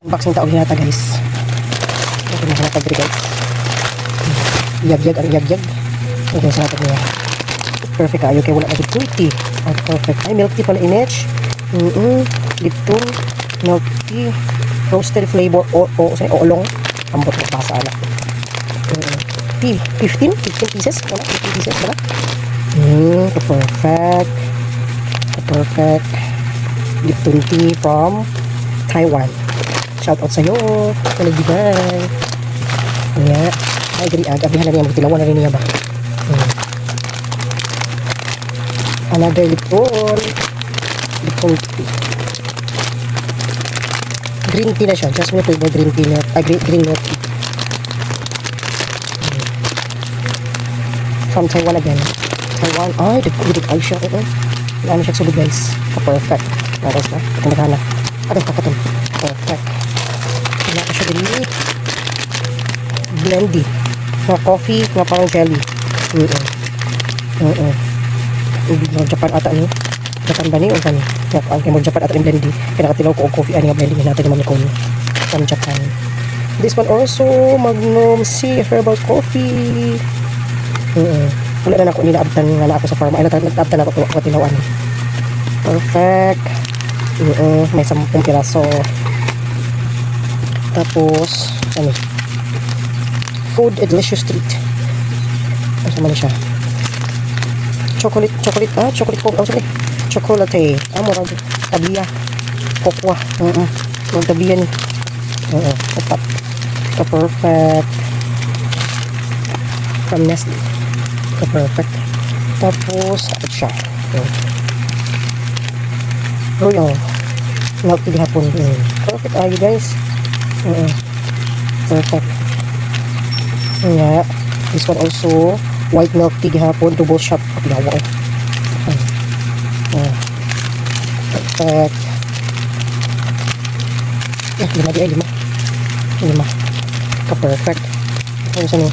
Unboxing taong hinata guys. Ito na hinata guys. Yag-yag ang yag-yag. Ito yung hinata niya. Perfect kayo kaya wala na dito. Oh, perfect. Ay, milk tea pala image. Lipton. Milk tea. Roasted flavor. Oolong. Ambot na basa anak. Tea. 15 pieces. Wala, 15 pieces pala. Perfect. Perfect. Lipton tea from Taiwan. Shout out sa'yo. Kalibigan. Ayan. Ay, gani agabihan na niya. Magtilawan na rin niya ba? Another Lipton. Lipton tea. Green tea na siya. Jasmine flavor green tea na. Green milk tea. From Taiwan again. Taiwan. Ay, dito ay siya. Ano siya sulog guys. Ka-perfect. Guys na. Katanda na. Ato, kakatun. Perfect. Wala ka siya din. Blendy. Na coffee. Na parang jelly. Japan ata ni. Japan ba ni? O kani? Ang kimo Japan ata ni blendy. Kaya nakatilaw ko og coffee. Ano nga blending natin naman ko from Japan. This one also. Magnum Sea Herbal Coffee. Wala na ako ninaabtan nga na ako sa farm. Ay, nagabtan ako tilawan. Perfect. May 10 piraso. Tapos, ano? Food and Delicious Treat. Ano man siya? Chocolate coke. Chocolate. Murag tabiya. Kokwa. Murag tabiya ni. Tapat. Ito perfect. From Nestle. Ito perfect. Tapos, ito siya. Royal. Milk tea hapon. Perfect are you guys? Perfect. Yeah. This one also white milk tea hapon, double shot. Kapilawa eh. Perfect. Lima. Ka-perfect. Ano sa nyo?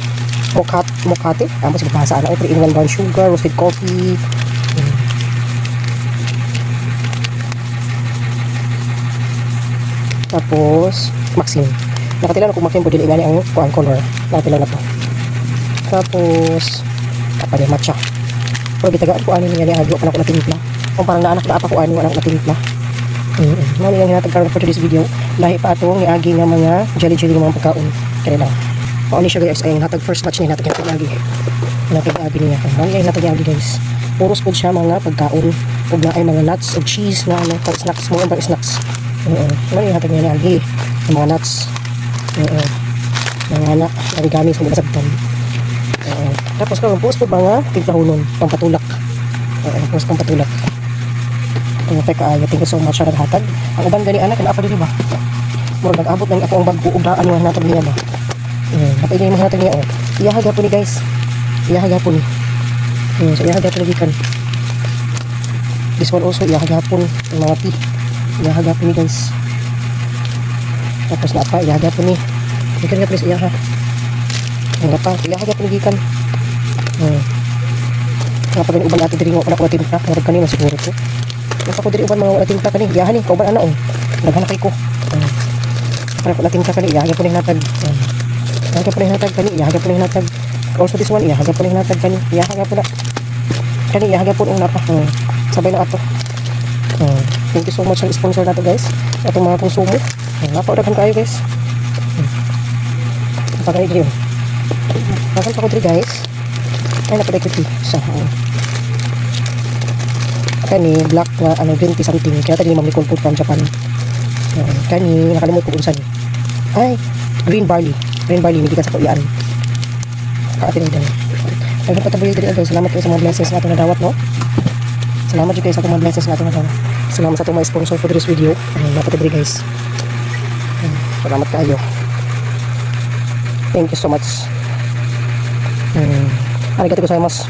Mokate. Mas magbasa na. 3-in-1 brown sugar, roasted coffee. Tapos, Maxim. Nakatilan ako Maxim po din ingani ang kuang color. Nakatilan na to. Tapos, apa niya, matcha. Pero gitagaan ko ano niya niya, anak ko na timpla. Kung parang naanak na apa ko ano anak na timpla. Ano yung hinatag karon for today's video. Lahi pa ito, niagi nga mga jelly ng mga pagkaon. Kaya lang. Paano siya guys, ay hinatag first batch niya, hinatag yung lagi. Hinatag lagi niya. Ano yung hinatag lagi guys. Puros po siya mga pagkaon. Huwag na ay mga nuts o cheese na ano, pang snacks mo, pang snacks. Ano yung hatag niya lagi? Yung mga nuts. Mga anak, origami sa mga sabtan. Tapos karon post po mga tigpahunon, pampatulak. Post pampatulak. Teka, thank you so much sa naghatag. Ang uban gani anak, na apa dito ba? Mura nag-abot ng ako ang bag ko, ano yung hatag niya ba? Kapag yung mga hatag niya, iyahaga po ni guys. Iyahaga po ni. So iyahaga po ni gikan. This one also, iyahaga po ni mga tea. Iyahaga po ni guys. Tapos na pa, iyahaga po ni. Gikan nga please, iyaha. Ang pa, iyahaga po ni gikan. Kapag yung uban natin diri nga, wala ko natin pa. Narag kanina siguro ko. Nasa ko diri uban mga wala natin pa kanina. Iyahan ni, kauban ana naghanap ko. Para ko natin pa kanina, iyahaga po ni natag. Iyahaga po ni natag kanina, iyahaga po ni natag. Also this one, iyahaga po ni natag kanina. Iyahaga po na. Kanina, iyahaga po na pa. Sabay na ato. Thank you so much sa sponsor nato guys. Atong mga konsumo. Napaudagan kayo guys. Napagay dito. Napagay pa ko dito guys. Ay napaday ko dito. Kani black na green tea something. Kaya tadi mamlikon food from Japan. Kani nakalimot ko unsan. Ay green barley. Green barley hindi ka sa kuyan. Kaatin din. Nagpataboy dito guys. Salamat kayo sa mga blessings natin na dawat no. Salamat juga sa mga blessings natin na dawat. Salamat sa itong mga sponsor for this video. Napatibri guys. Salamat kayo. Thank you so much. Arigatou gozaimasu.